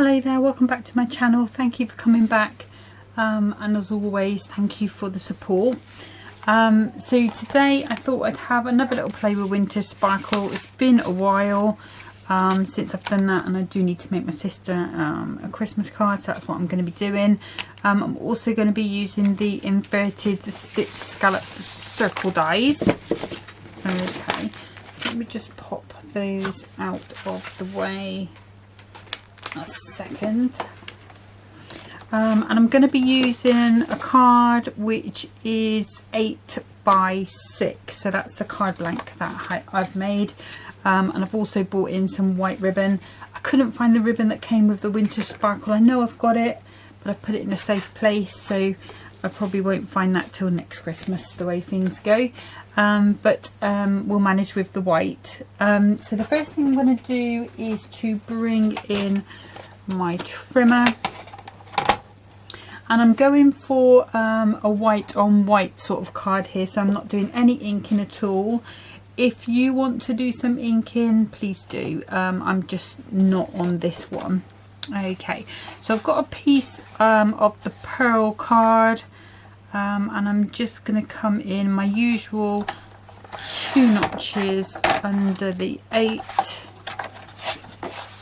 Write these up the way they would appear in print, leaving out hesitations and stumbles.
Hello there, welcome back to my channel. Thank you for coming back, and as always, thank you for the support. So today I thought I'd have another little play with Winter Sparkle. It's been a while since I've done that, and I do need to make my sister a Christmas card, so that's what I'm going to be doing. I'm also going to be using the inverted stitch scallop circle dies. Okay, so let me just pop those out of the way a second. And I'm going to be using a card which is 8 by 6, so that's the card blank that I've made. And I've also bought in some white ribbon. I couldn't find the ribbon that came with the Winter Sparkle. I know I've got it, but I've put it in a safe place, so I probably won't find that till next Christmas, the way things go. But we'll manage with the white. So the first thing I'm going to do is to bring in my trimmer, and I'm going for a white on white sort of card here, so I'm not doing any inking at all. If you want to do some inking, please do. I'm just not on this one. Okay, so I've got a piece of the pearl card, and I'm just going to come in my usual 2 notches under the 8,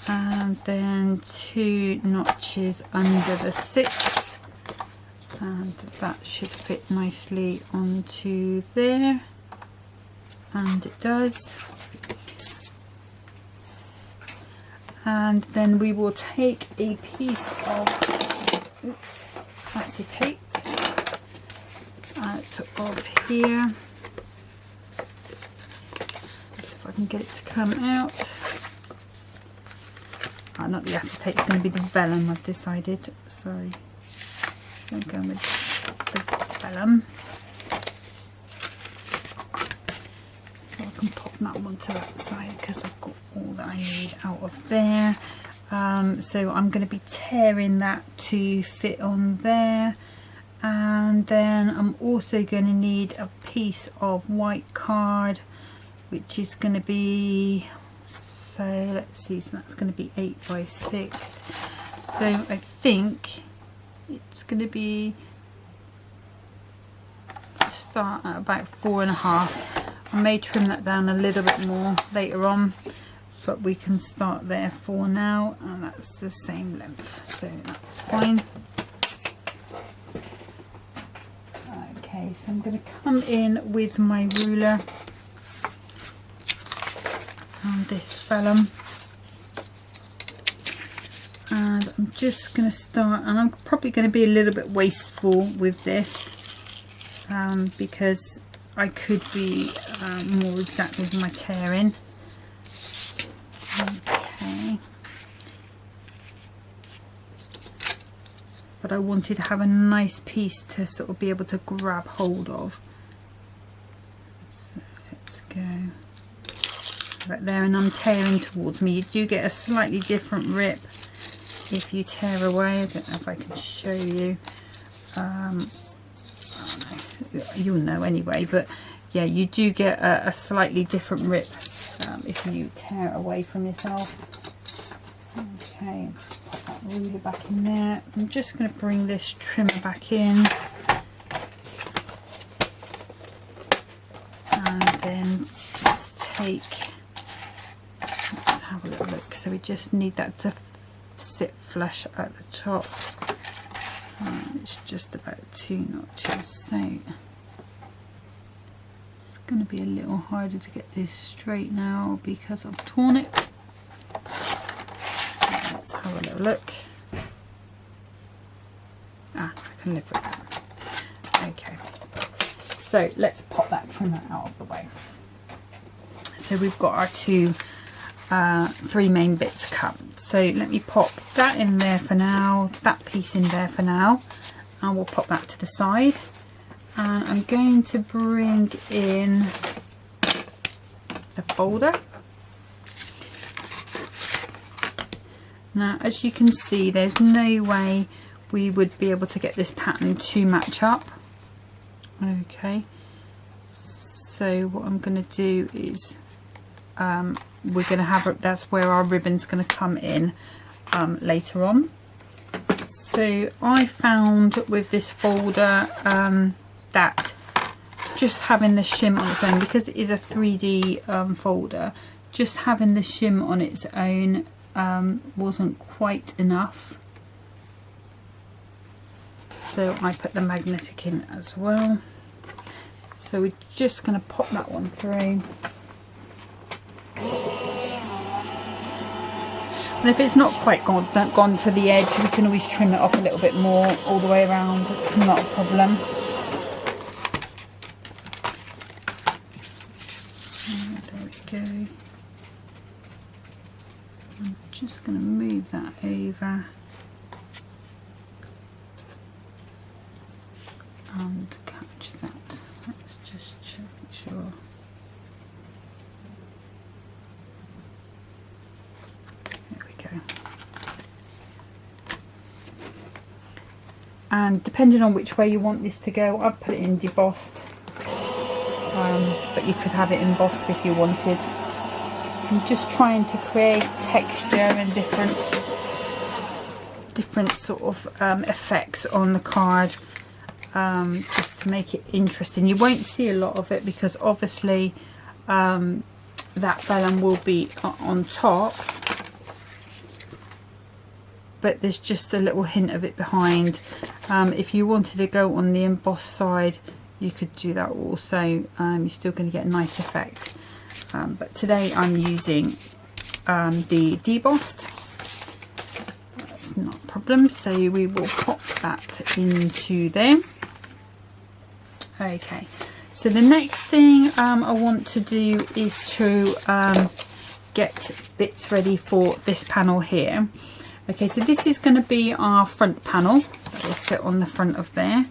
and then 2 notches under the 6, and that should fit nicely onto there, and it does. And then we will take a piece of acetate out of here. Let's see if I can get it to come out. Not the acetate, it's going to be the vellum, I've decided. Sorry. So I'm going with the vellum. So I can pop that one to that side because I've got all that I need out of there. So I'm going to be tearing that to fit on there. And then I'm also going to need a piece of white card, which is going to be, so let's see, so that's going to be 8 by 6. So I think it's going to be, start at about 4.5. I may trim that down a little bit more later on, but we can start there for now, and that's the same length, so that's fine. Okay, so I'm going to come in with my ruler on this vellum, and I'm just going to start, and I'm probably going to be a little bit wasteful with this, because I could be more exact with my tearing. Okay, but I wanted to have a nice piece to sort of be able to grab hold of. So let's go right there, and I'm tearing towards me. You do get a slightly different rip if you tear away. I don't know if I can show you. I don't know. You'll know anyway, but yeah, you do get a slightly different rip if you tear away from yourself. Okay, pop that ruler back in there. I'm just going to bring this trimmer back in, and then just take, let's have a little look. So we just need that to sit flush at the top. It's just about 2 notches, so it's going to be a little harder to get this straight now because I've torn it. Let's have a little look. I can live with that. Okay, so let's pop that trimmer out of the way. So we've got our 3 main bits cut. So let me pop that in there for now, that piece in there for now, and we'll pop that to the side. And I'm going to bring in the folder. Now, as you can see, there's no way we would be able to get this pattern to match up. Okay, so what I'm going to do is we're going to have, that's where our ribbon's going to come in later on. So I found with this folder that just having the shim on its own, because it is a 3D folder, just having the shim on its own wasn't quite enough. So I put the magnetic in as well. So we're just going to pop that one through. And if it's not quite gone to the edge, we can always trim it off a little bit more all the way around. It's not a problem. There we go. I'm just going to move that over and catch that. Let's just check, make sure. There we go. And depending on which way you want this to go, I've put it in debossed, but you could have it embossed if you wanted. I'm just trying to create texture and different sort of effects on the card, just to make it interesting. You won't see a lot of it because obviously that vellum will be on top, but there's just a little hint of it behind. If you wanted to go on the embossed side, you could do that also. You're still going to get a nice effect. But today I'm using the debossed. That's not a problem. So we will pop that into there. Okay. So the next thing I want to do is to get bits ready for this panel here. Okay, so this is going to be our front panel that will sit on the front of there,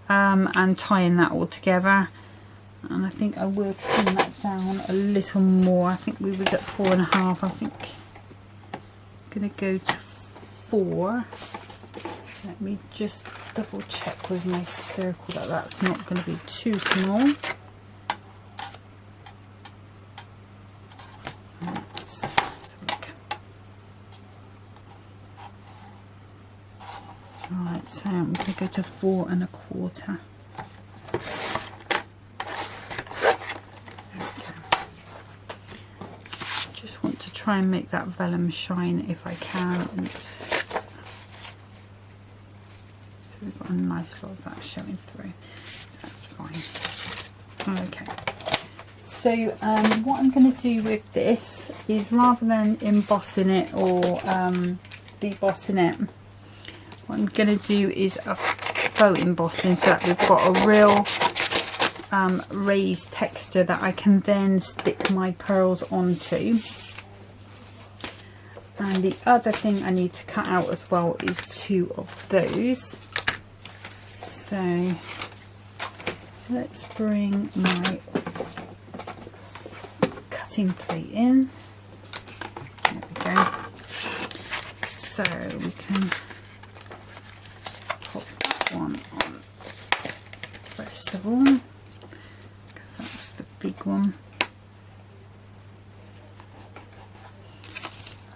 and tying that all together. And I think I will trim that down a little more. I think we was at 4.5. I think I'm going to go to 4. Let me just double check with my circle that that's not going to be too small. Right, so I'm going to go to 4.25. Just want to try and make that vellum shine if I can. So we've got a nice lot of that showing through, so that's fine. Okay, so what I'm going to do with this is, rather than embossing it or debossing it, what I'm going to do is a faux embossing, so that we've got a real raised texture that I can then stick my pearls onto. And the other thing I need to cut out as well is 2 of those. So let's bring my cutting plate in. There we go. So we can pop that one on first of all, because that's the big one.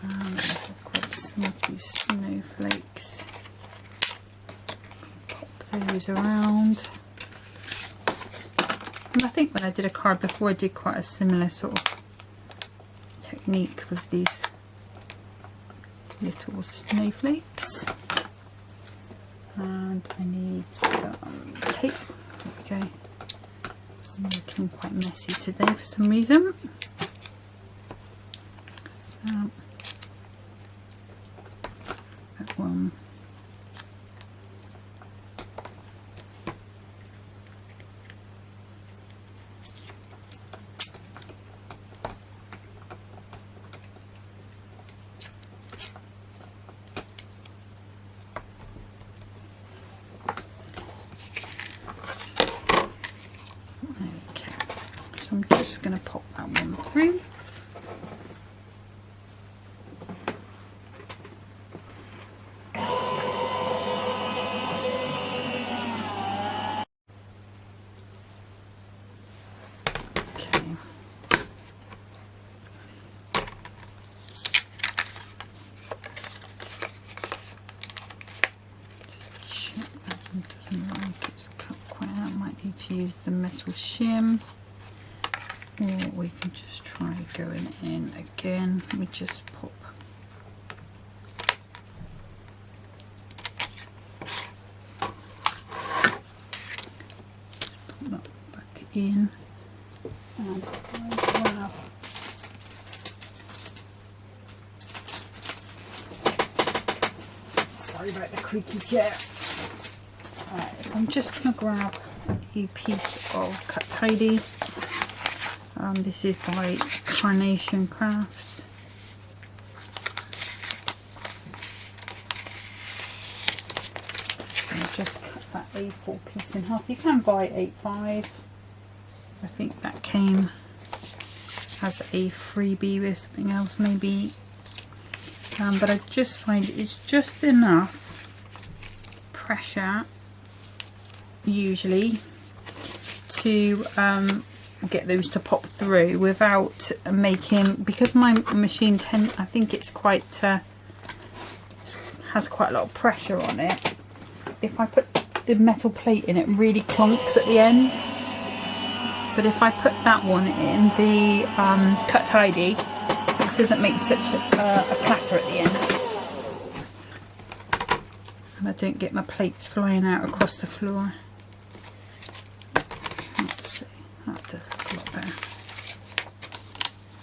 I've got some of these snowflakes. Pop those around. And I think when I did a card before, I did quite a similar sort of technique with these little snowflakes. And I need some tape. There we go. I'm looking quite messy today for some reason. So that one. I'm just going to pop that one through. going to use the metal shim, or we can just try going in again. Let me just pop that back in, and grab. Sorry about the creaky chair. Alright, so I'm just going to grab a piece of Cut Tidy. This is by Carnation Crafts. And just cut that A4 piece in half. You can buy 8.5. I think that came as a freebie with something else maybe. But I just find it's just enough pressure usually to get those to pop through without making, because my machine I think it's quite has quite a lot of pressure on it. If I put the metal plate in, it really clunks at the end. But if I put that one in, the Cut Tidy, it doesn't make such a clatter at the end. And I don't get my plates flying out across the floor. Let's see, that does look a lot better.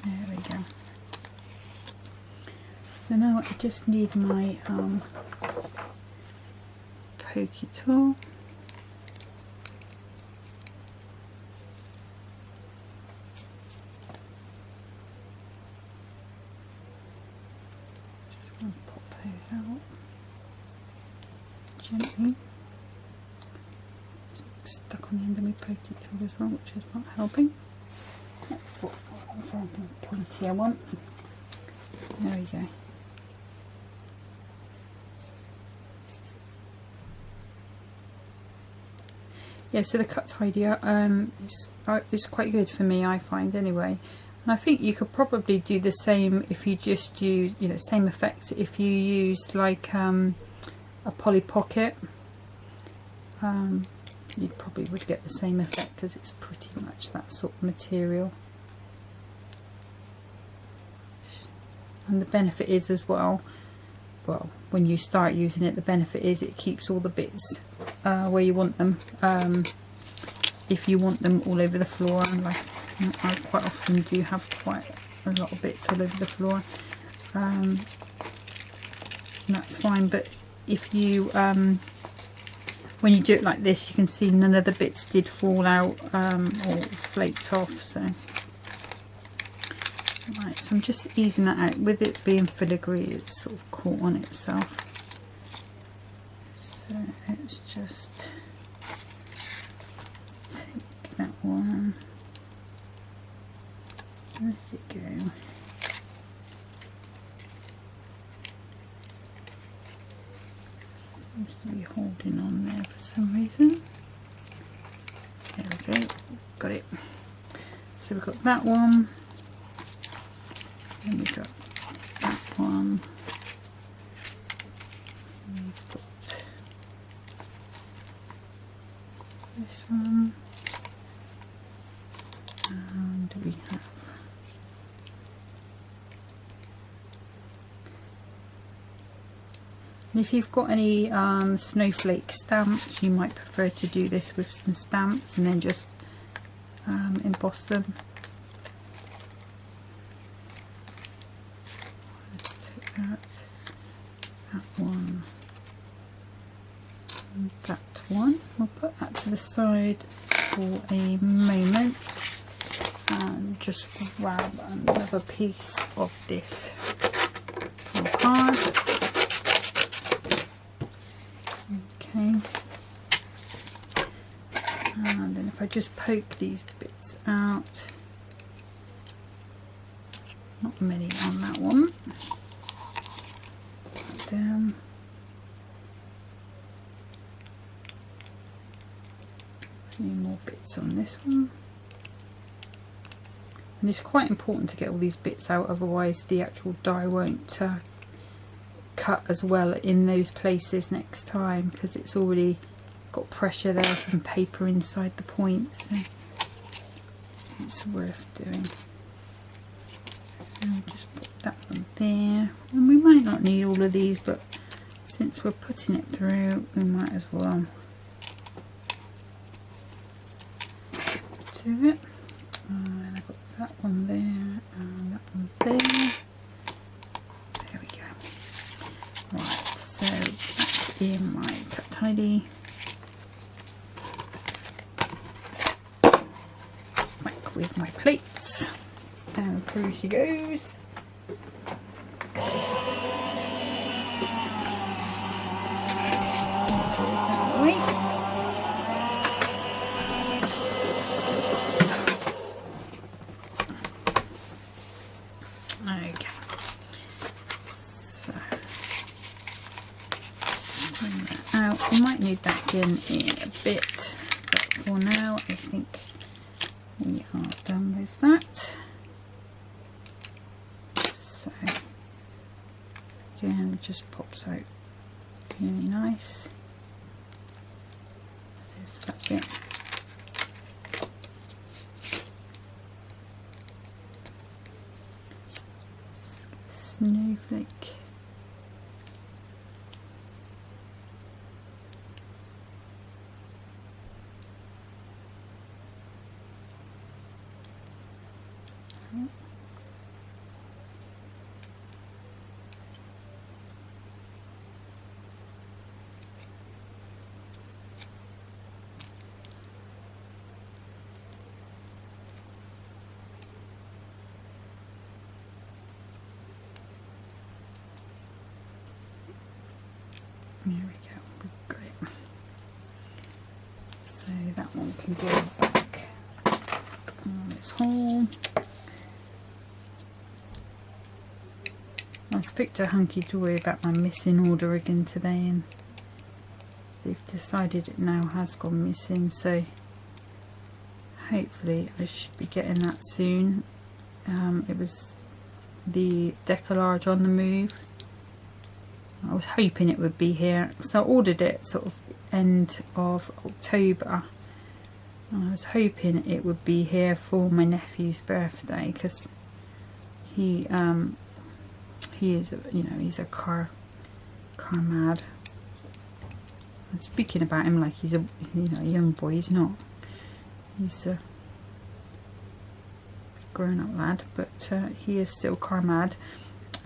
There we go. So now I just need my pokey tool. Just going to pop those out gently. It's stuck on the end of my pokey tool as well, which is not helping. That's what pointy I want. There we go. Yeah, so the Cut Tidy is quite good for me, I find anyway. And I think you could probably do the same if you just use, you know, same effect if you use like a Polly Pocket. You probably would get the same effect because it's pretty much that sort of material. And the benefit is as well, when you start using it, the benefit is it keeps all the bits where you want them. If you want them all over the floor, and like I quite often do have quite a lot of bits all over the floor, that's fine. But if you when you do it like this, you can see none of the bits did fall out or flaked off. So right, so I'm just easing that out. With it being filigree, it's sort of caught on itself. So it's just take that one. Where does it go? Seems to be holding on there for some reason. There we go, got it. So we've got that one. And we've got that one. We've got this one. And we have and if you've got any snowflake stamps, you might prefer to do this with some stamps and then just emboss them. That one, and that one. We'll put that to the side for a moment and just grab another piece of this card. Okay, and then if I just poke these bits out, not many on that one. Down. A few more bits on this one. And it's quite important to get all these bits out, otherwise the actual die won't cut as well in those places next time, because it's already got pressure there from paper inside the points, so it's worth doing. So we'll just put that one there, and we might not need all of these, but since we're putting it through, we might as well do it. And I've got that one there and that one there. There we go. Right, so that's in my cut tidy. Back with my plates, and through she goes. I might need that again in a bit, but for now I think we are done with that. So again, it just pops out really nice. There's that bit. Snowflake. There we go, great. So that one can go back on its hole. I spoke to Hunky Dory about my missing order again today, and they've decided it now has gone missing, so hopefully I should be getting that soon. It was the decollage on the move. I was hoping it would be here, so I ordered it sort of end of October, and I was hoping it would be here for my nephew's birthday, because he is, you know, he's a car mad. And speaking about him like he's a, you know, a young boy, he's not. He's a grown up lad, but he is still car mad.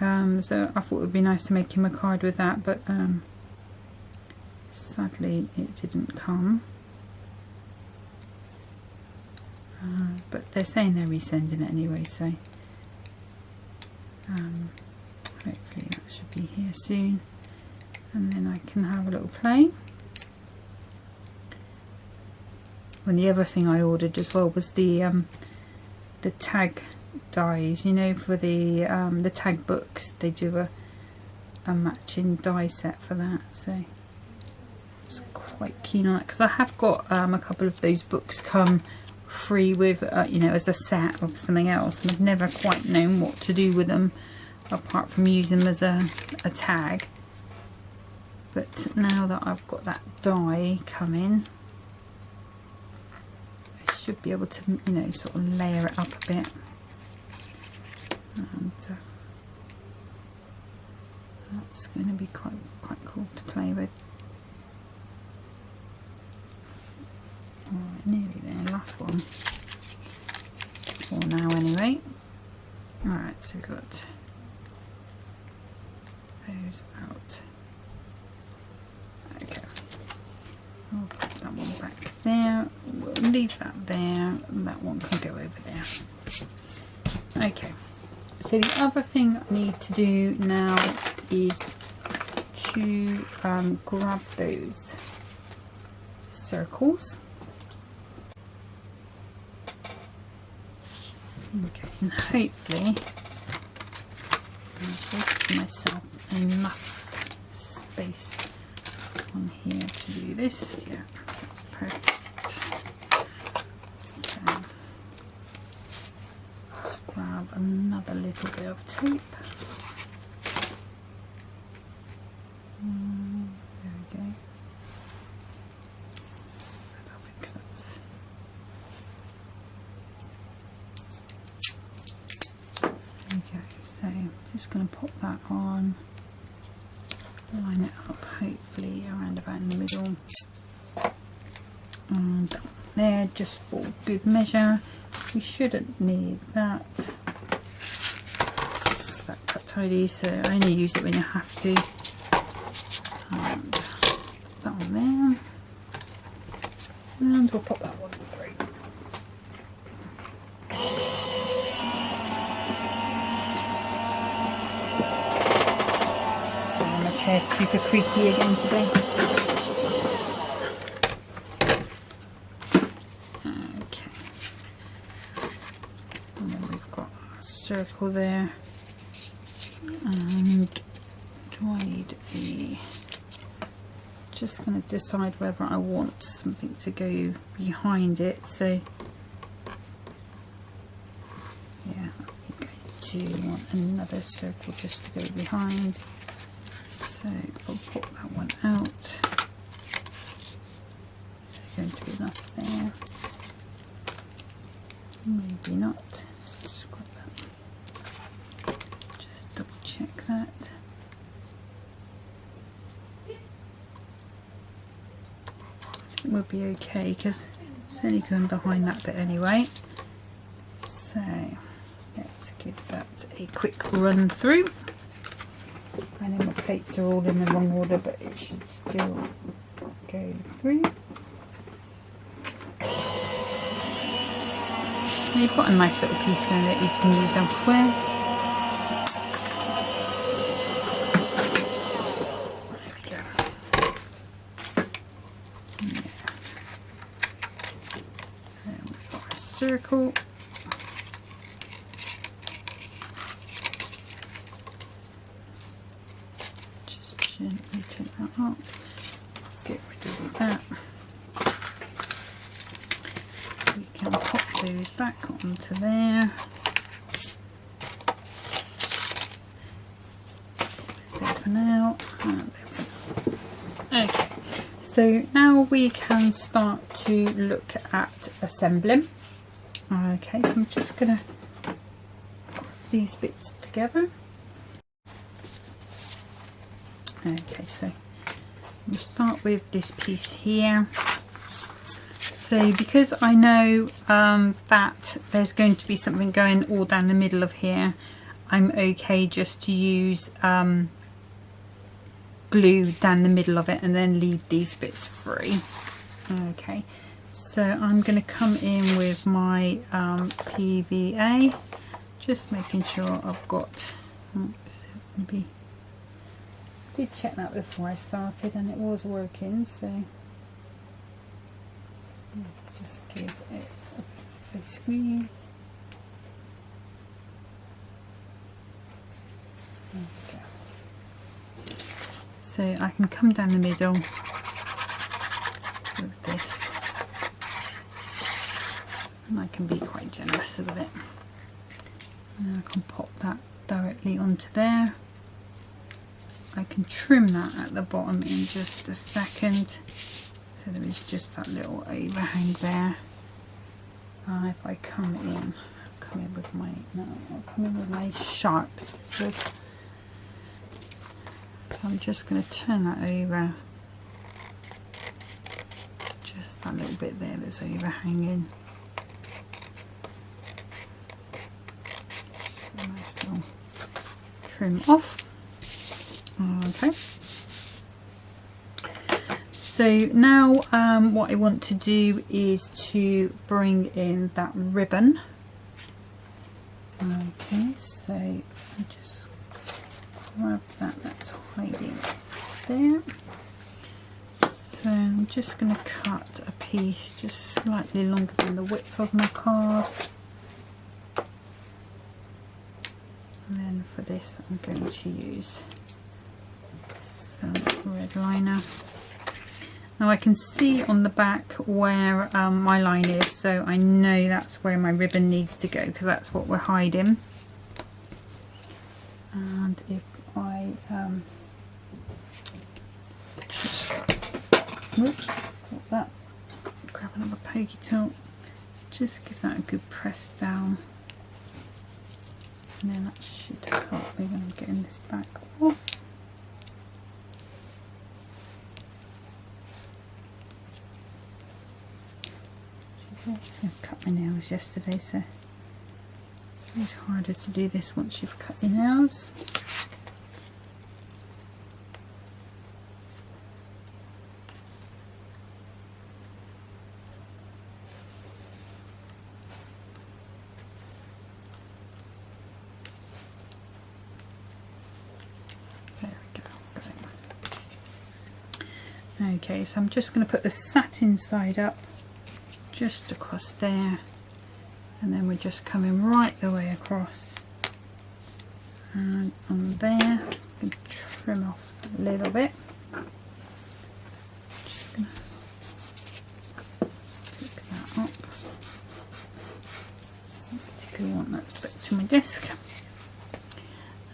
So I thought it would be nice to make him a card with that, but sadly it didn't come. But they're saying they're resending it anyway, so hopefully that should be here soon, and then I can have a little play. And the other thing I ordered as well was the tag dies, you know, for the tag books. They do a matching die set for that, so I was quite keen on that, because I have got a couple of those books come free with you know, as a set of something else, and I've never quite known what to do with them apart from use them as a tag. But now that I've got that die coming, I should be able to, you know, sort of layer it up a bit, and that's going to be quite cool to play with. Alright, nearly there, last one for now anyway. Alright, so we've got those out. Okay, I'll put that one back there, we'll leave that there, and that one can go over there. Okay, so the other thing I need to do now is to grab those circles. Okay, and hopefully I'll give myself enough space on here to do this. Yeah, that's perfect. So just grab another little bit of tape. There we go. going to pop that on, line it up hopefully around about in the middle, and there, just for good measure. We shouldn't need that. It's that cut tidy, so I only use it when you have to. And that one there, and we'll pop that one through. So my chair's super creaky again today. Okay, and then we've got a circle there, and do I need a, just going to decide whether I want something to go behind it. So yeah, I'm going to want another circle just to go behind, so I'll pop that one out. There's going to be enough there, maybe not. Scrub that, just double check that. Will be okay because it's only going behind that bit anyway. So let's give that a quick run through. I know my plates are all in the wrong order, but it should still go through. And you've got a nice little piece there that you can use elsewhere. Circle, just gently take that up, get rid of that. We can pop those back onto there. Put this there for now, and there for now. Okay, so now we can start to look at assembling. Okay, so I'm just going to put these bits together. Okay, so we'll start with this piece here. So because I know that there's going to be something going all down the middle of here, I'm okay just to use glue down the middle of it and then leave these bits free. Okay. So I'm going to come in with my PVA, just making sure I've got, maybe, I did check that before I started and it was working, so just give it a squeeze. There we go. So I can come down the middle with this. And I can be quite generous with it. And I can pop that directly onto there. I can trim that at the bottom in just a second. So there is just that little overhang there. If I come in with my, no, I'll come in with my sharp scissors. So I'm just going to turn that over. Just that little bit there that's overhanging. Nice little trim off. Okay, so now what I want to do is to bring in that ribbon. Okay, so I just grab that, that's hiding there. So I'm just going to cut a piece just slightly longer than the width of my card. And then for this I'm going to use some red liner. Now I can see on the back where my line is, so I know that's where my ribbon needs to go because that's what we're hiding. And if I just that, grab another pokey tool, just give that a good press down. And then that should help me when I'm getting this back off. I cut my nails yesterday, so it's much harder to do this once you've cut your nails. There we go. Okay, so I'm just going to put the satin side up just across there, and then we're just coming right the way across, and on there we can trim off a little bit. Just gonna pick that up. I particularly want that stuck to my disc.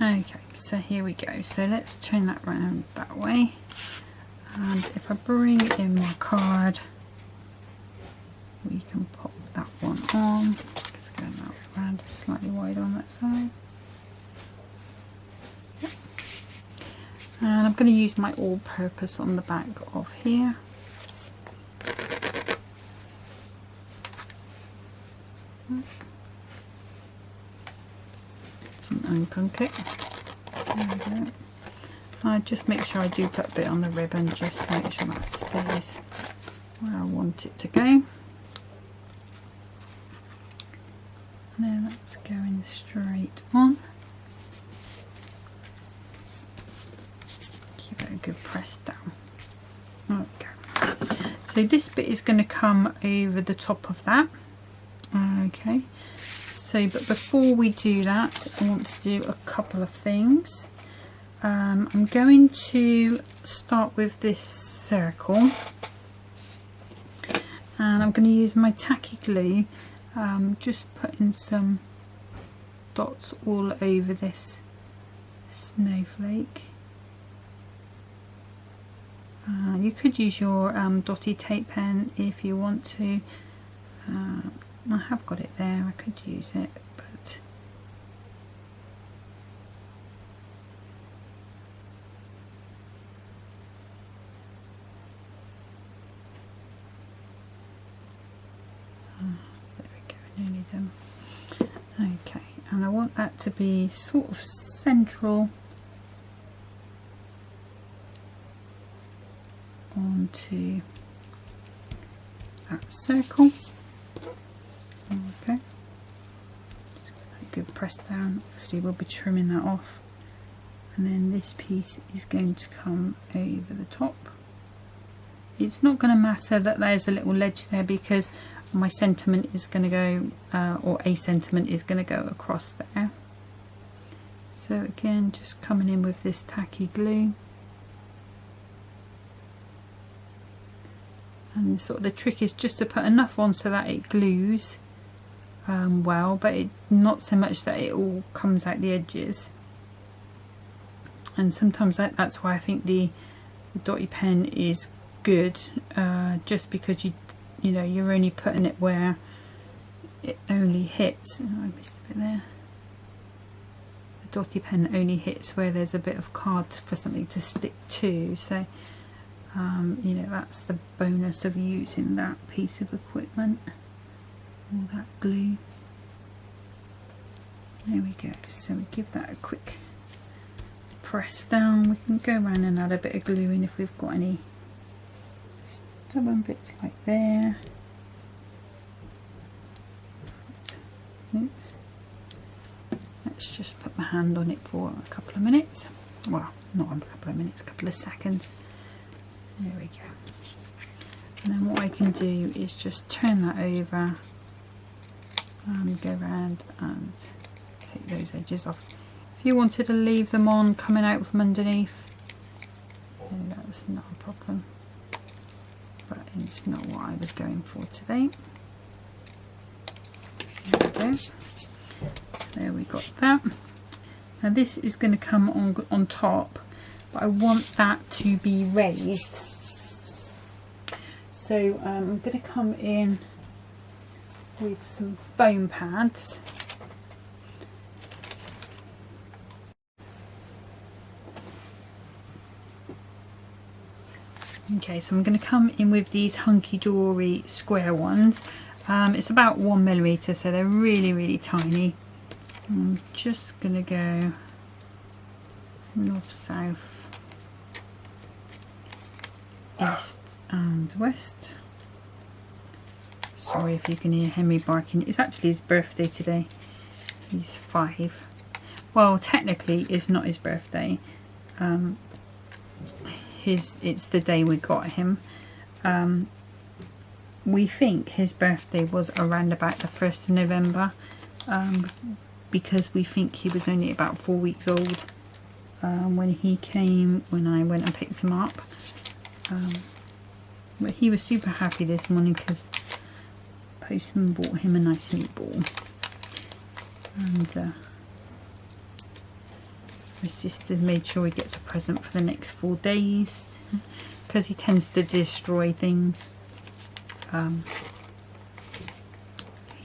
Okay, so here we go. So let's turn that round that way, and if I bring in my card, we can pop that one on. Just going that round, slightly wider on that side. Yep. And I'm going to use my all-purpose on the back of here. Some unconcut. There we go. I just make sure I do put a bit on the ribbon just to make sure that stays where I want it to go. There, that's going straight on. Give it a good press down. Okay. So this bit is going to come over the top of that. Okay. So, but before we do that, I want to do a couple of things. I'm going to start with this circle, and I'm going to use my tacky glue. Just putting some dots all over this snowflake. You could use your dotty tape pen if you want to. I have got it there, I could use it, but nearly done. Okay, and I want that to be sort of central onto that circle. Okay, just a good press down. Obviously we'll be trimming that off, and then this piece is going to come over the top. It's not going to matter that there's a little ledge there, because my sentiment is going to go, or a sentiment is going to go across there. So again, just coming in with this tacky glue, and sort of the trick is just to put enough on so that it glues well, but not so much that it all comes out the edges. And sometimes that's why I think the dotty pen is good, just because you know, you're only putting it where it only hits. Oh, I missed a bit there. The dotty pen only hits where there's a bit of card for something to stick to. So, you know, that's the bonus of using that piece of equipment, all that glue. There we go. So we give that a quick press down. We can go around and add a bit of glue in if we've got any stubborn bits like there. Oops. Let's just put my hand on it for a couple of minutes. Well, not a couple of minutes, a couple of seconds. There we go. And then what I can do is just turn that over and go around and take those edges off. If you wanted to leave them on coming out from underneath, then that's not a problem. But it's not what I was going for today. There we go. So there we got that. Now this is going to come on top, but I want that to be raised. So I'm going to come in with some foam pads. Okay, so I'm going to come in with these hunky dory square ones. It's about 1mm, so they're really tiny. I'm just going to go north, south, east and west. Sorry if you can hear Henry barking. It's actually his birthday today. He's 5. Well, technically it's not his birthday. It's the day we got him. We think his birthday was around about the 1st of November, because we think he was only about 4 weeks old when he came, when I went and picked him up. But he was super happy this morning because postman bought him a nice new ball. And my sister's made sure he gets a present for the next 4 days because he tends to destroy things.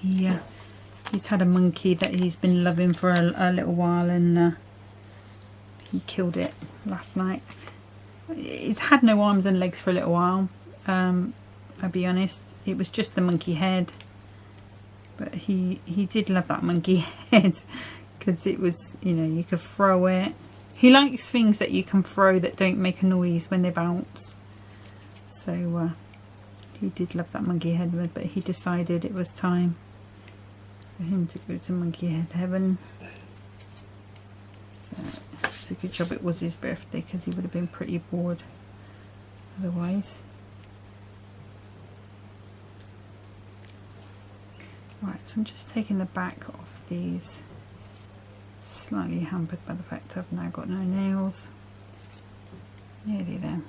He's had a monkey that he's been loving for a little while, and he killed it last night. It's had no arms and legs for a little while. I'll be honest, it was just the monkey head, but he did love that monkey head because it was, you know, you could throw it. He likes things that you can throw that don't make a noise when they bounce. So he did love that monkey head, but he decided it was time for him to go to monkey head heaven. So it's a good job it was his birthday, because he would have been pretty bored otherwise. Right, so I'm just taking the back off these. Slightly hampered by the fact I've now got no nails. Nearly there.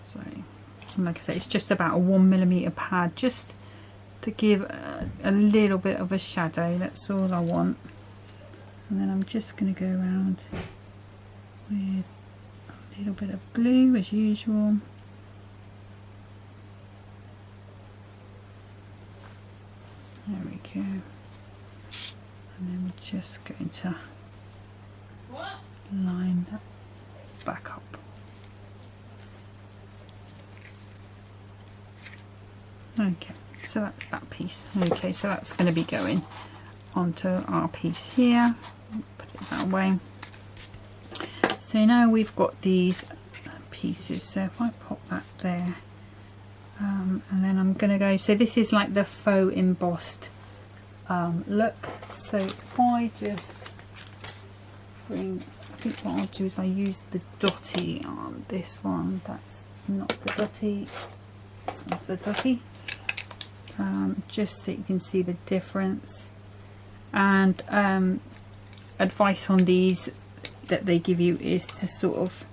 So, like I said, it's just about a 1mm pad, just to give a little bit of a shadow. That's all I want. And then I'm just going to go around with a little bit of glue as usual. There we go. And then we're just going to line that back up. Okay, so that's that piece. Okay, so that's going to be going onto our piece here. Put it that way. So now we've got these pieces, so if I pop that there, and then I'm going to go, so this is like the faux embossed look. So if I just bring, I think what I'll do is I use the dotty on this one. That's not the dotty, this one's the dotty, just so you can see the difference. And advice on these that they give you is to sort of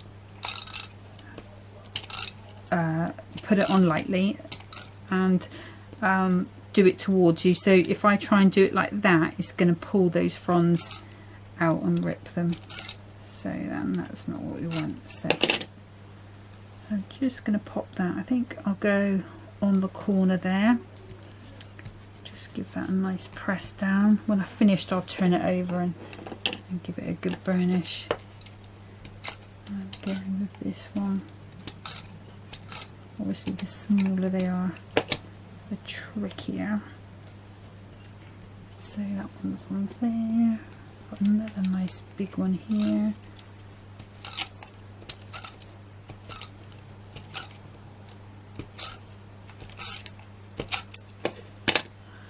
put it on lightly and do it towards you. So if I try and do it like that, it's going to pull those fronds out and rip them. So then that's not what we want. So I'm just going to pop that. I think I'll go on the corner there. Just give that a nice press down. When I've finished, I'll turn it over and give it a good burnish. And again with this one, obviously the smaller they are, the trickier. So that one's on there. Got another nice big one here.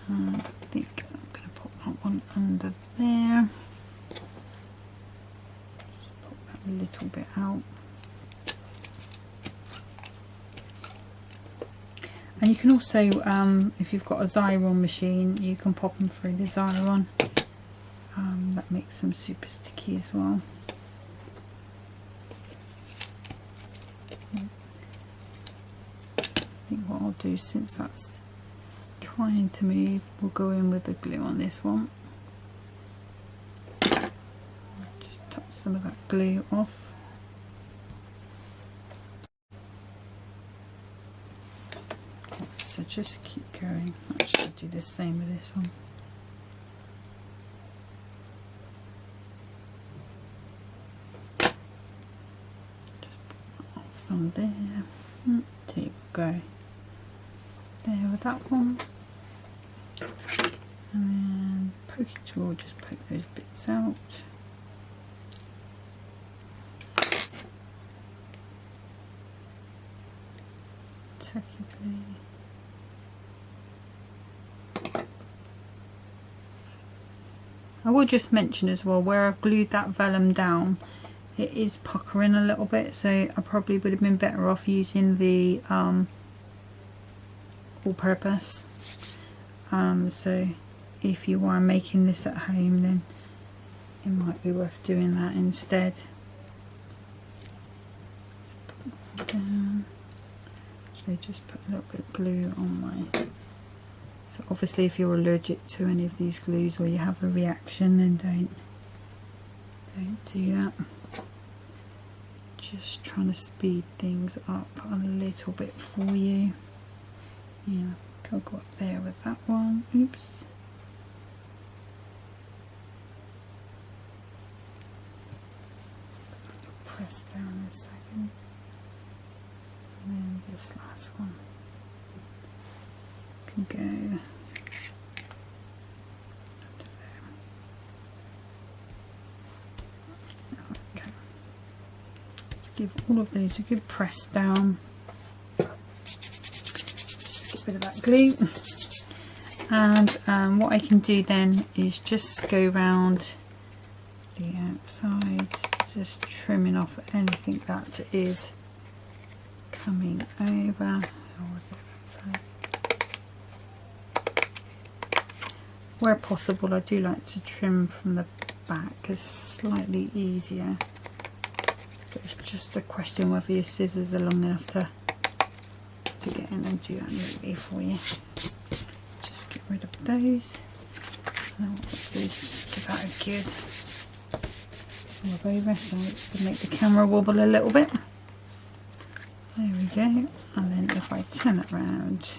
I think I'm going to put that one under there. Just pop that a little bit out. And you can also, if you've got a Xyron machine, you can pop them through the Xyron. That makes them super sticky as well. I think what I'll do, since that's trying to move, we'll go in with the glue on this one. Just top some of that glue off. So just keep going. Actually, I'll do the same with this one. Just put that off on there. There you go. There with that one. And then pokey tool, just poke those bits out. Technically. I will just mention as well, where I've glued that vellum down, it is puckering a little bit, so I probably would have been better off using the all-purpose. So if you are making this at home, then it might be worth doing that instead. Let's put that down. Actually, just put a little bit of glue on my... So obviously if you're allergic to any of these glues or you have a reaction, then don't do that. Just trying to speed things up a little bit for you. Yeah, I'll go up there with that one. Oops. Press down a second. And then this last one can go up to there. Okay. Give all of those a good press down. Just get rid of that glue. And what I can do then is just go around the outside, just trimming off anything that is coming over. Where possible, I do like to trim from the back, it's slightly easier. But it's just a question whether your scissors are long enough to get in and do that neatly for you. Just get rid of those. And what I'll do is give that a good rub over, so it's going to make the camera wobble a little bit. There we go. And then if I turn it around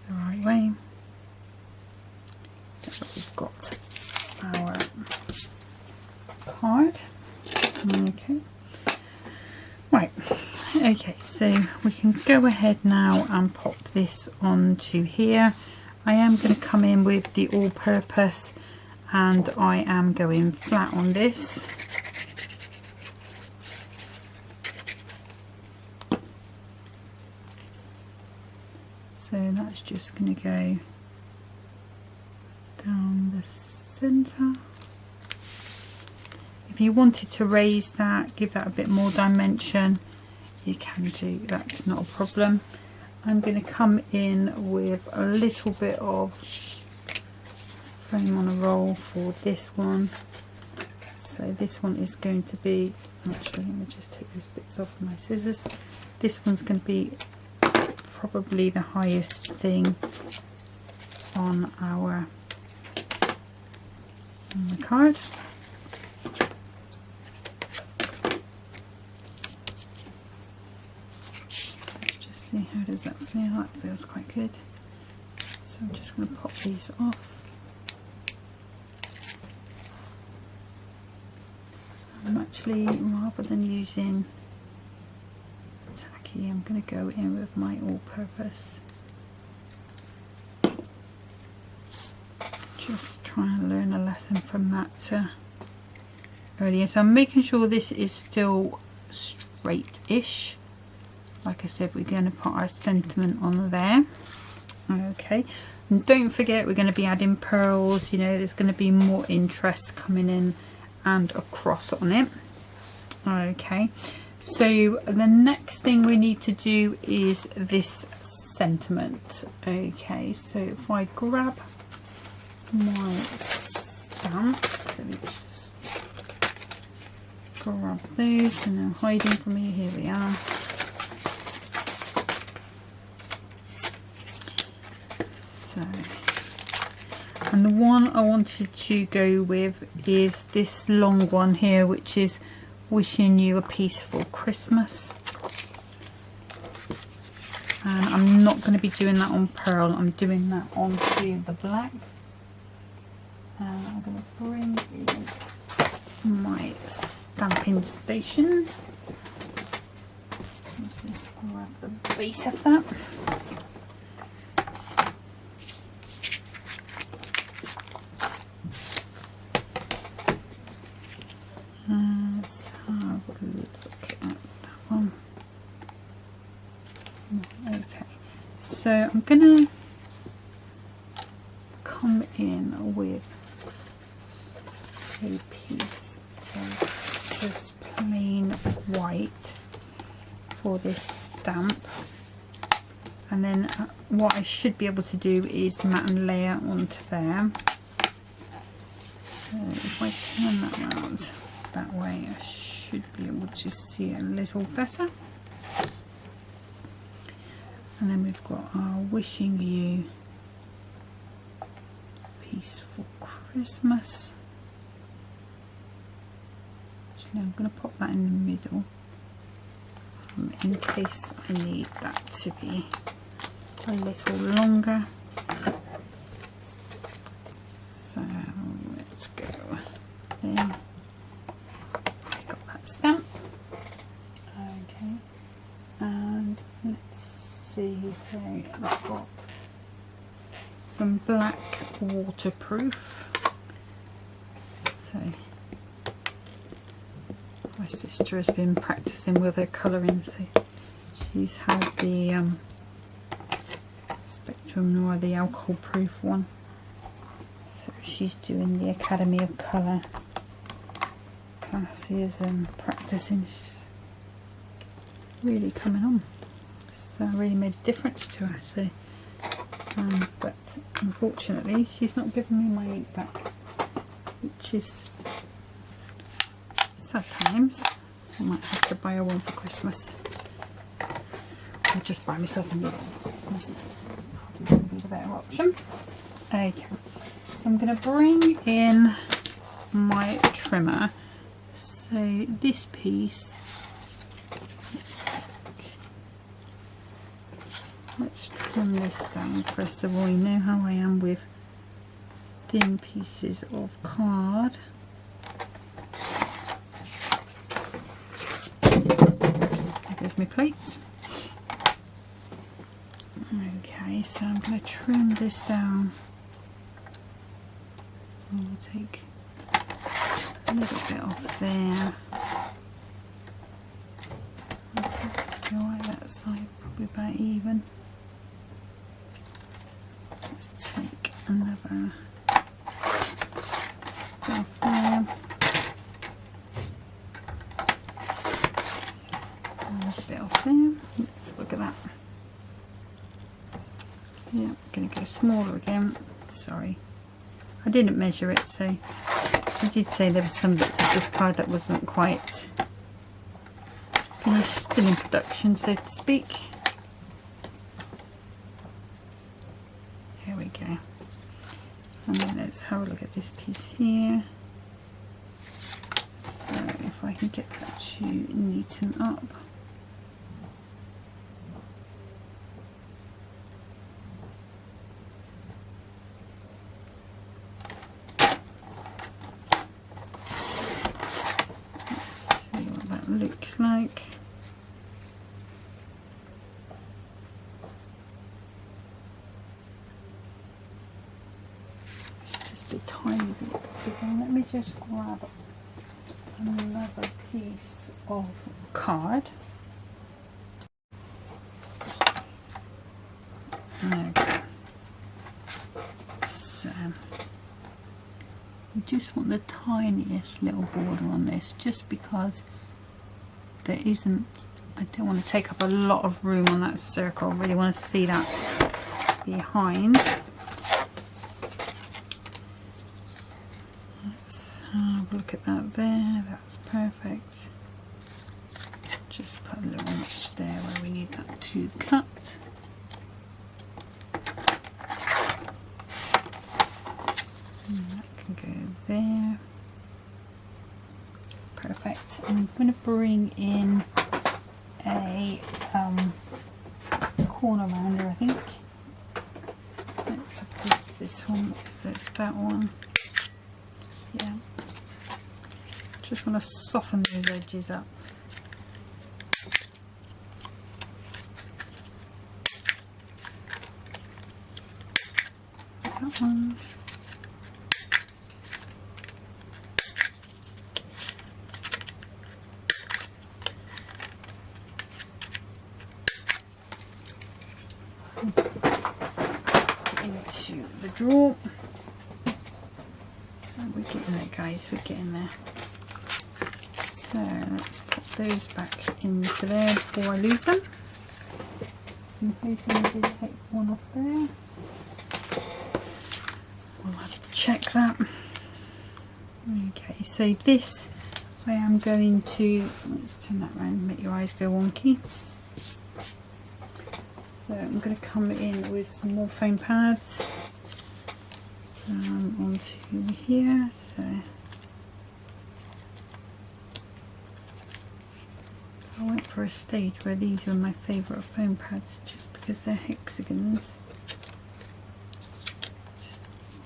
the right way, we've got our card. Okay, right, okay, so we can go ahead now and pop this onto here. I am going to come in with the all-purpose and I am going flat on this. So that's just going to go down the centre. If you wanted to raise that, give that a bit more dimension, you can do, that's not a problem. I'm going to come in with a little bit of frame on a roll for this one. So this one is going to be, actually let me just take those bits off my scissors. This one's going to be probably the highest thing on our the card. So just see how does that feel. That feels quite good. So I'm just going to pop these off. I'm actually, rather than using tacky, I'm going to go in with my all-purpose. Just try and learn a lesson from that earlier. So I'm making sure this is still straight-ish. Like I said, we're going to put our sentiment on there. Okay, and don't forget we're going to be adding pearls. You know, there's going to be more interest coming in and across on it. Okay, so the next thing we need to do is this sentiment. Okay, so if I grab my stamps, let me just grab those and they're hiding from me. Here we are. So, and the one I wanted to go with is this long one here, which is wishing you a peaceful Christmas. And I'm not going to be doing that on pearl, I'm doing that onto the black. And I'm going to bring in my stamping station. Just grab the base of that. Let's have a look at that one. Okay, so I'm going to come in with a piece of just plain white for this stamp, and then what I should be able to do is mat and layer onto there. So if I turn that around that way, I should be able to see a little better. And then we've got our Wishing You piece for Christmas. Actually, I'm going to pop that in the middle in case I need that to be a little longer. So let's go there. I got that stamp. Okay, and let's see. So I've got some black waterproof. So my sister has been practicing with her colouring, so she's had the Spectrum Noir, the alcohol proof one. So she's doing the Academy of Colour classes and practicing. She's really coming on. So really made a difference to her. So, but unfortunately, she's not giving me my ink back, which is sad times. I might have to buy her one for Christmas, or just buy myself a new one for Christmas. That's probably going to be the better option. Okay, so I'm going to bring in my trimmer. So this piece, let's trim this down first of all. You know how I am with thin pieces of card. There goes my plate. Okay, so I'm going to trim this down. I'll take a little bit off there. Go like that side, probably about even. Let's take another bit off there. Another bit off there. Let's look at that. Yeah, I'm going to go smaller again. Sorry, I didn't measure it, so I did say there were some bits of this card that wasn't quite finished, still in production, so to speak. Here we go. And then let's have a look at this piece here. So if I can get that to neaten up. Looks like. It's just a tiny bit bigger. Let me just grab another piece of card. Okay. So we just want the tiniest little border on this, just because there isn't, I don't want to take up a lot of room on that circle. I really want to see that behind. Let's have a look at that there. That's perfect. Just put a little notch there where we need that to cut. And that can go there. Perfect. I'm going to bring in a corner rounder, I think. Let's have this one, so it's that one. Yeah. Just want to soften those edges up. That one. Into the drawer. So we're getting there, guys, we're getting there. So let's put those back into there before I lose them. I'm hoping I did take one off there. We'll have to check that. Okay, so this I am going to, let's turn that around and make your eyes go wonky. So I'm going to come in with some more foam pads onto here. So I went for a stage where these were my favourite foam pads just because they're hexagons.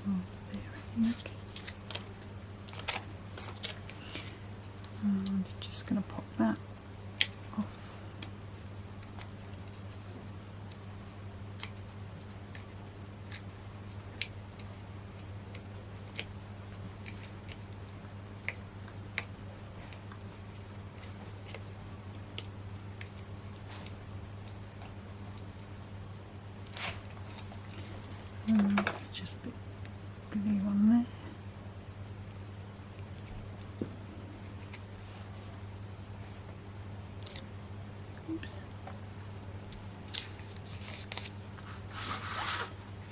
Oh, there, I think. And just going to pop that off. Just put glue on there. Oops.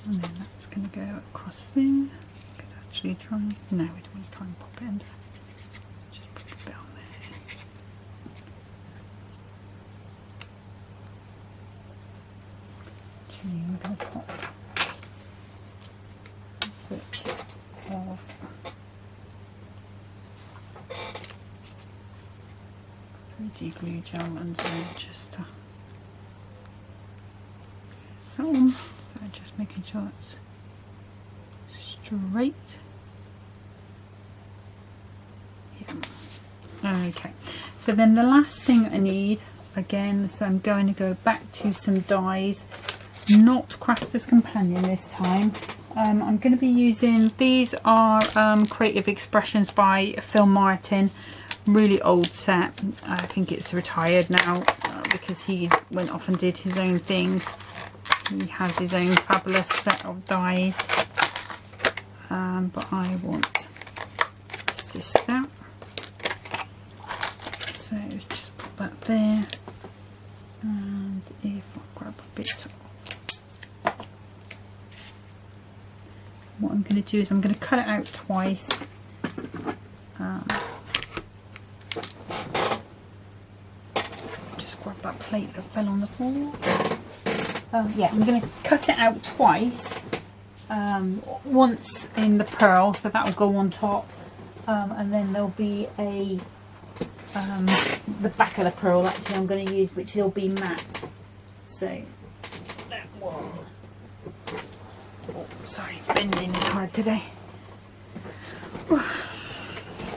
And then that's going to go across there. Could actually try. No, we don't want to try and pop it in. Just put a bit on there. Actually, I'm going to pop a bit of glue gel under just that one. So just making sure it's straight. Yeah. Okay. So then the last thing I need again, so I'm going to go back to some dies, not Crafter's Companion this time. I'm going to be using, these are Creative Expressions by Phil Martin. Really old set. I think it's retired now because he went off and did his own things. He has his own fabulous set of dies, but I want this out. So just put that there, and if I grab a bit, what I'm going to do is I'm going to cut it out twice. Grab that plate that fell on the floor. Yeah, I'm going to cut it out twice. Once in the pearl, so that will go on top, and then there'll be a the back of the pearl actually I'm going to use, which will be matte. So that one. Oh, sorry, bending is hard today.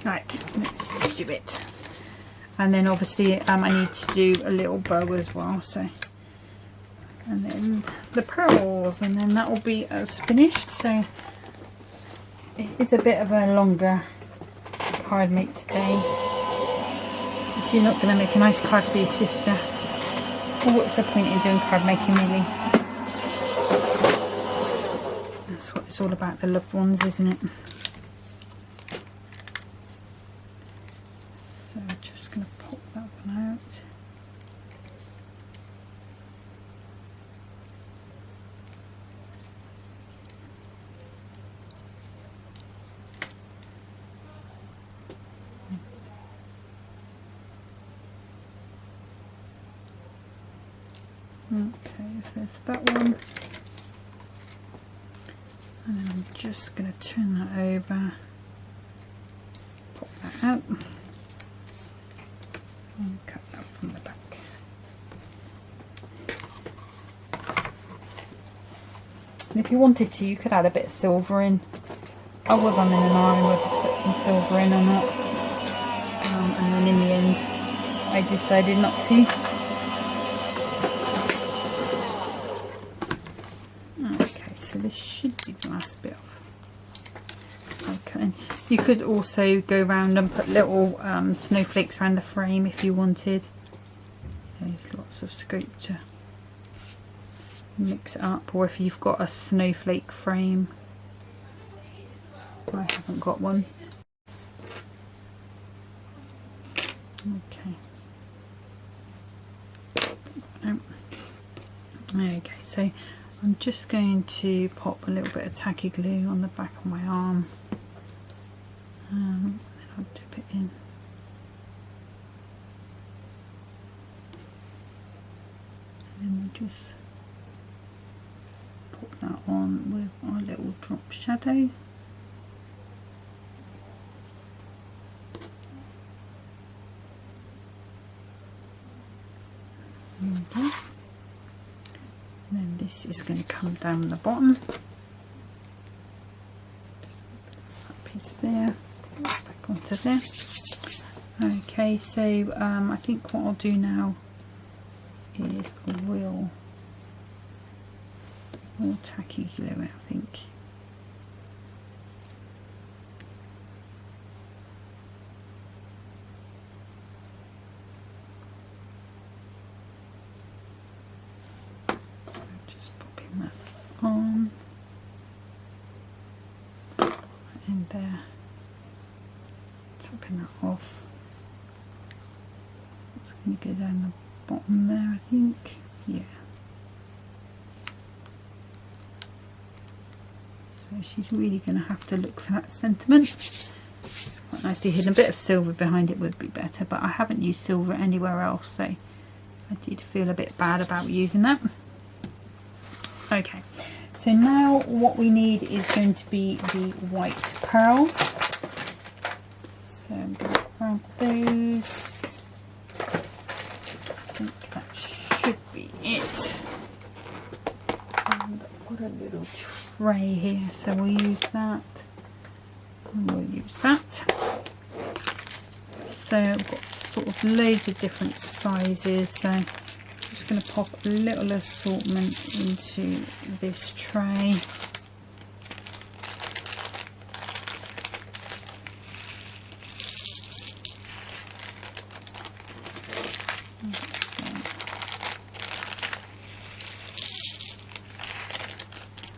Right, let's do it. And then obviously I need to do a little bow as well, so, and then the pearls, and then that will be as finished. So it is a bit of a longer card make today. If you're not going to make a nice card for your sister, well, what's the point in doing card making really? That's what it's all about, the loved ones, isn't it? So I'm just going to pop that one out. Okay, so there's that one. And then I'm just going to turn that over, pop that out. And cut that from the back. And if you wanted to, you could add a bit of silver in. I was on in an iron whether to put some silver in or not, and then in the end I decided not to. Okay, so this should be the last bit off. Okay, you could also go around and put little snowflakes around the frame if you wanted. There's lots of scope to mix it up, or if you've got a snowflake frame. I haven't got one. Okay. Okay, so I'm just going to pop a little bit of tacky glue on the back of my arm. Then I'll dip it in. And then we just put that on with our little drop shadow. And then this is going to come down the bottom. That piece there, back onto there. Okay, so I think what I'll do now is we'll tacky glue it, I think. On and there, topping that off. It's going to go down the bottom there, I think. Yeah. So she's really going to have to look for that sentiment. It's quite nicely hidden. A bit of silver behind it would be better, but I haven't used silver anywhere else, so I did feel a bit bad about using that. Okay, so now what we need is going to be the white pearls. So I'm going to grab those. I think that should be it. And I've got a little tray here, so we'll use that. And we'll use that. So I've got sort of loads of different sizes. So just going to pop a little assortment into this tray.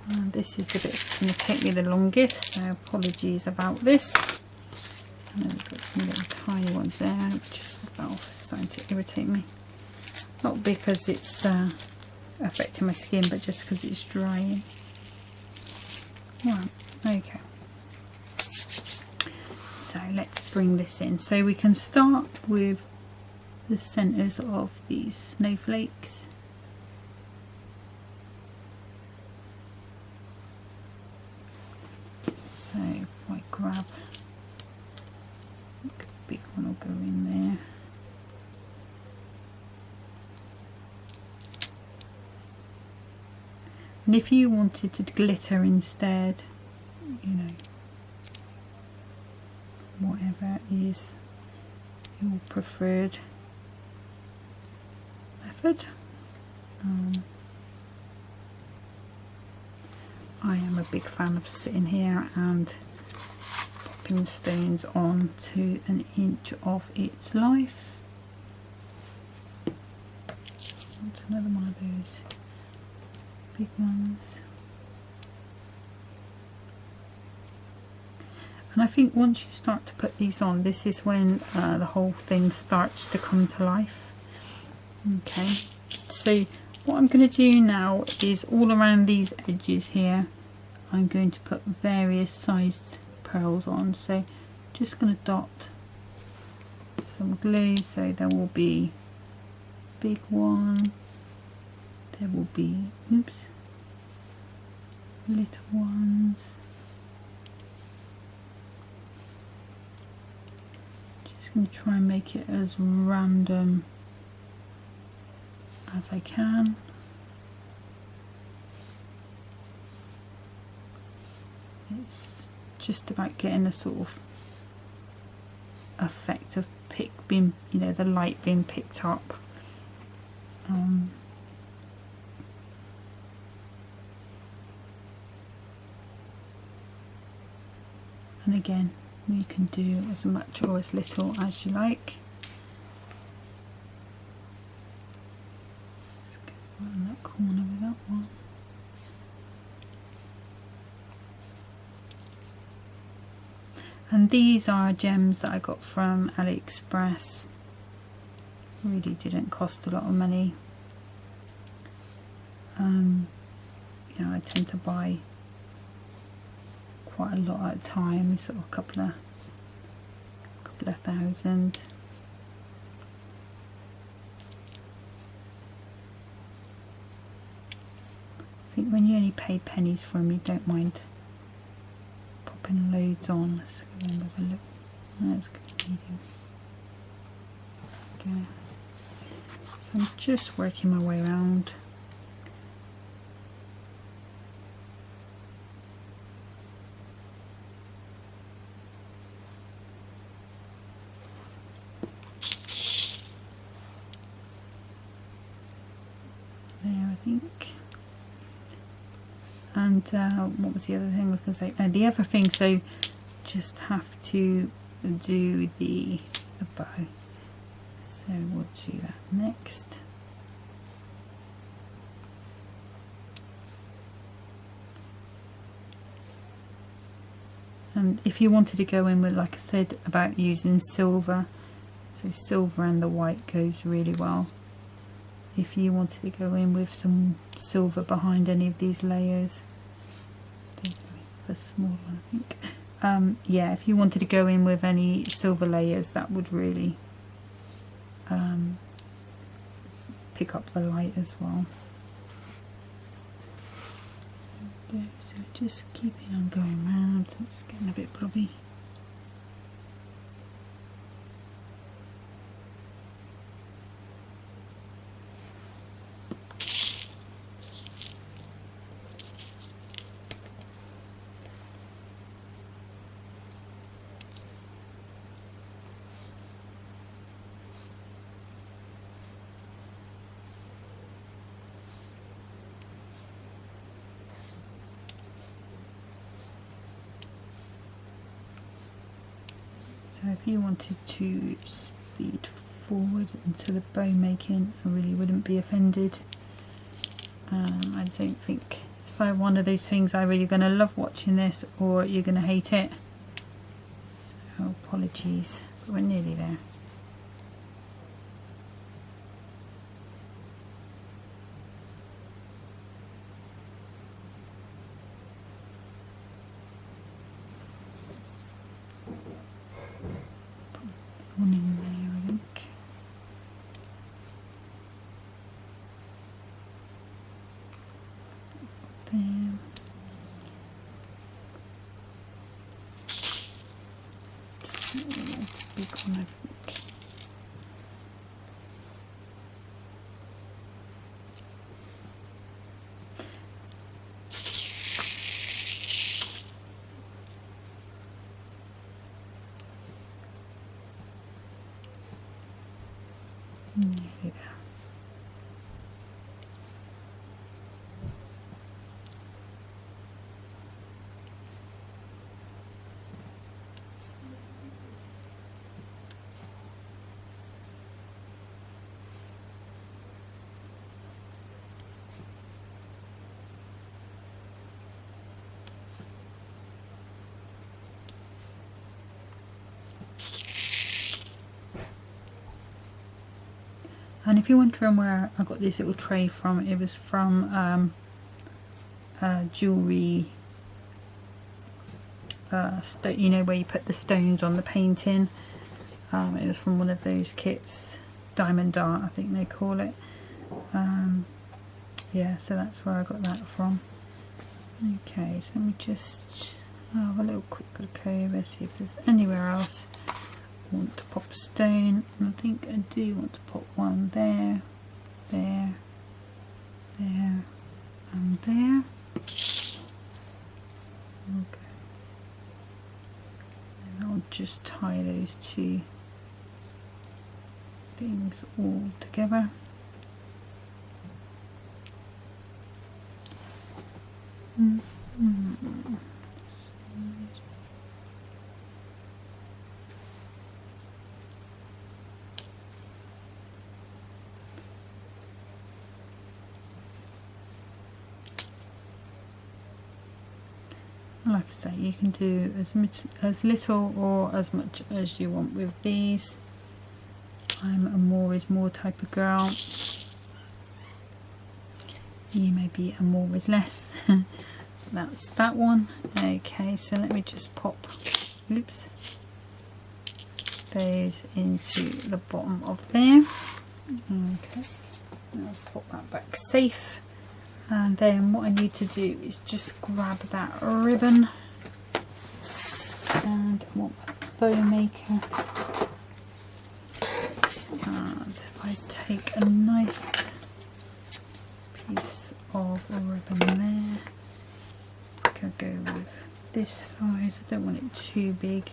And this is the bit that's going to take me the longest, so apologies about this. And then we've got some little tiny ones there, which is starting to irritate me. Not because it's affecting my skin, but just because it's drying. Right, okay. So let's bring this in. So we can start with the centres of these snowflakes. So if I grab, a big one will go in there. And if you wanted to glitter instead, you know, whatever is your preferred method. I am a big fan of sitting here and popping stones on to an inch of its life. That's another one of those big ones. And I think once you start to put these on, this is when the whole thing starts to come to life. Okay, so what I'm going to do now is all around these edges here, I'm going to put various sized pearls on. So just going to dot some glue, so there will be big one, there will be, oops, little ones. Just going to try and make it as random as I can. It's just about getting a sort of effect of being, you know, the light being picked up. And again, you can do as much or as little as you like. Let's go right in that corner with that one. And these are gems that I got from AliExpress. Really didn't cost a lot of money. You know, I tend to buy quite a lot at a time, sort of a couple of thousand. I think when you only pay pennies for them, you don't mind popping loads on. Let's go in with a look. That's good. Medium. Okay. So I'm just working my way around. There, I think. And what was the other thing I was going to say? The other thing, so just have to do the bow. So we'll do that next. And if you wanted to go in with, like I said, about using silver, so silver and the white goes really well. If you wanted to go in with some silver behind any of these layers, the small one, I think. Yeah, if you wanted to go in with any silver layers, that would really pick up the light as well. Okay, so just keeping on going round. It's getting a bit blobby. So if you wanted to speed forward into the bow making, I really wouldn't be offended. I don't think it's like one of those things either you're going to love watching this or you're going to hate it. So apologies, but we're nearly there. One in there, I think. There. Big one, I think. Yeah. And if you're wondering where I got this little tray from, it was from jewellery, you know, where you put the stones on the painting. It was from one of those kits, Diamond Art I think they call it. Yeah, so that's where I got that from. Okay, so let me just have a little quick look over, see if there's anywhere else I want to pop a stone. And I think I do want to pop one there, there, there, and there. Okay. just tie those two things all together. Like I say, you can do as little or as much as you want with these. I'm a more is more type of girl. You may be a more is less. That's that one. Okay, so let me just pop, oops, those into the bottom of there. Okay, I'll pop that back safe. And then what I need to do is just grab that ribbon, and I want my bow maker, and if I take a nice piece of ribbon there, I can go with this size. I don't want it too big.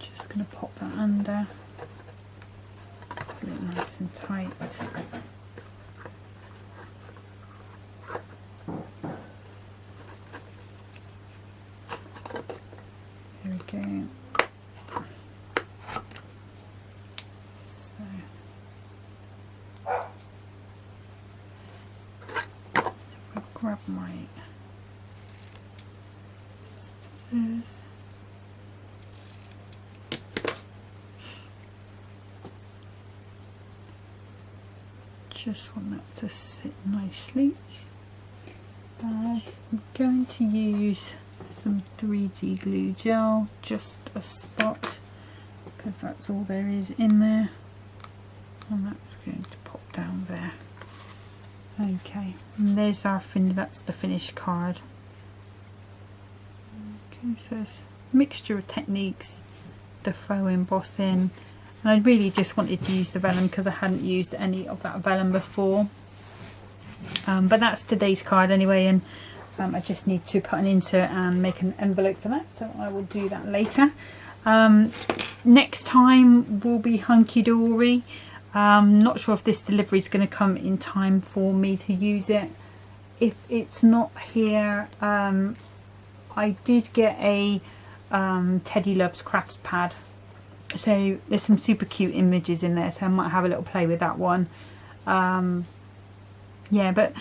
Just going to pop that under, put it nice and tight. There we go. So I'll grab my scissors. Just want that to sit nicely. I'm going to use some 3D glue gel, just a spot, because that's all there is in there, and that's going to pop down there. Okay, and there's our that's the finished card. Okay, so it's a mixture of techniques, the faux embossing, and I really just wanted to use the vellum because I hadn't used any of that vellum before. But that's today's card anyway, and I just need to put an insert and make an envelope for that, so I will do that later. Next time will be hunky-dory. Not sure if this delivery is going to come in time for me to use it. If it's not here, I did get a Teddy Loves Crafts pad, so there's some super cute images in there, so I might have a little play with that one. Yeah, but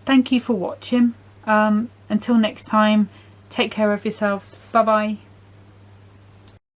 thank you for watching. Until next time, take care of yourselves. Bye bye.